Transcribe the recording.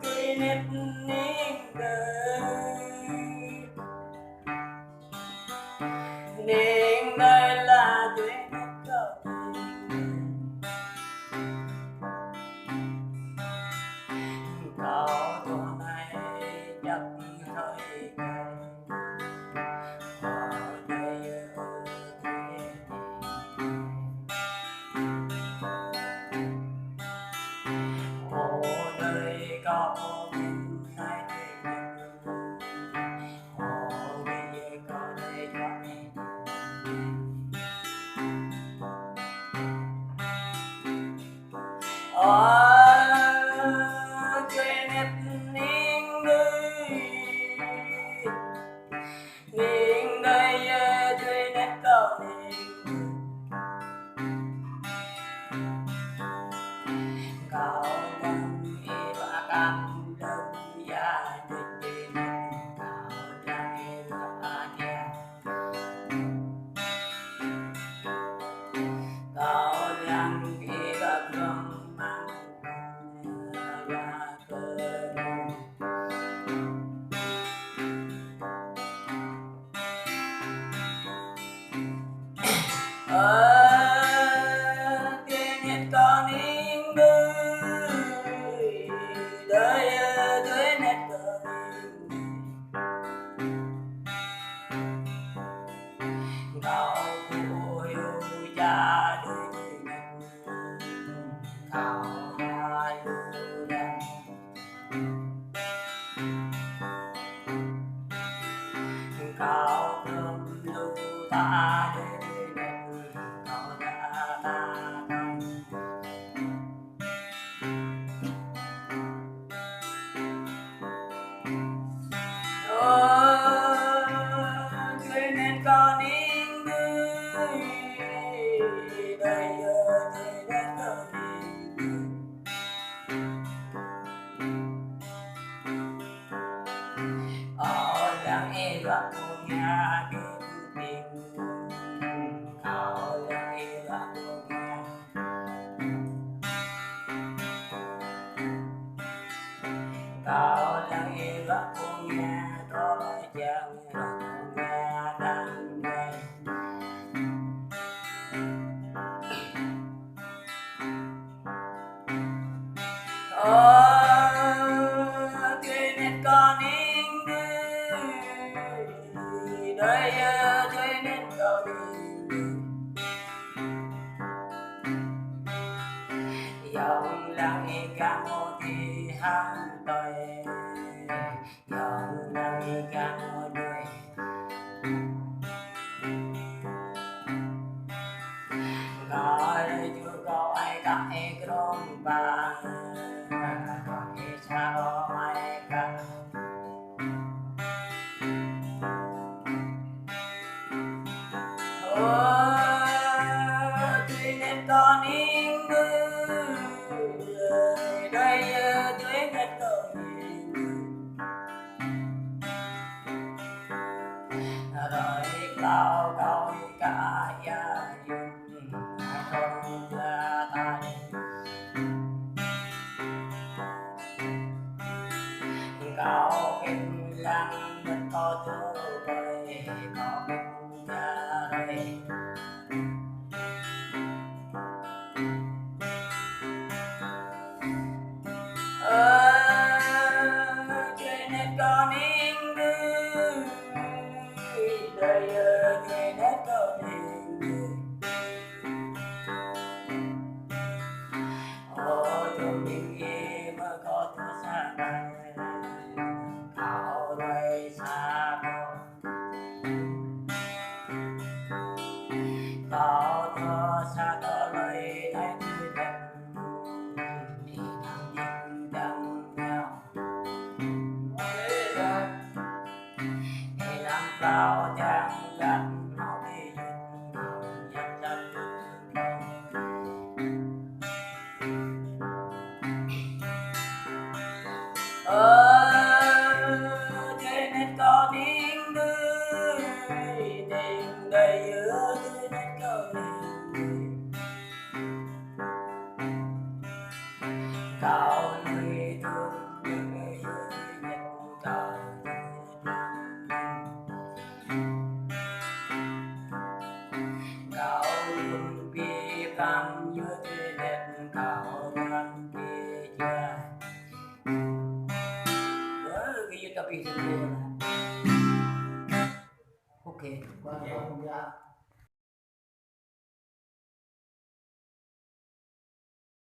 cái nét nín đây là chuyện cờ cậu tuần này chắc hơi ở đây ở đây có mình này ở đây có đây cho mình quên hết những người quên hết câu kau mengibakan dunia kau dari bahagia kau yang ibadah tiếng hết con những người đời dưới nét cờ kau yêu cha đời kau hai lưu đen kau belum lupa người nên có những người đời người đến đời ở làng e và của nhà kiếm tiền ở làng e và của nhà ở làng e và của nhà có chàng của nhà đang ngày quên hết con những người đời quên hết con dòng làng e càng một thì hàng đời dòng làng e càng một đời gọi chưa có ai cả e trong ba gọi sao ai cả tuy nên có những người đây dưới hết đời rồi cao cao cả gia đình không là tay cao kinh lăng đất có tư vời có kinh gia đây trên hết có những người đời trên hết có những người trong những gì mà có thứ xa bay ảo đây xa đâu tapi itu lah. Oke,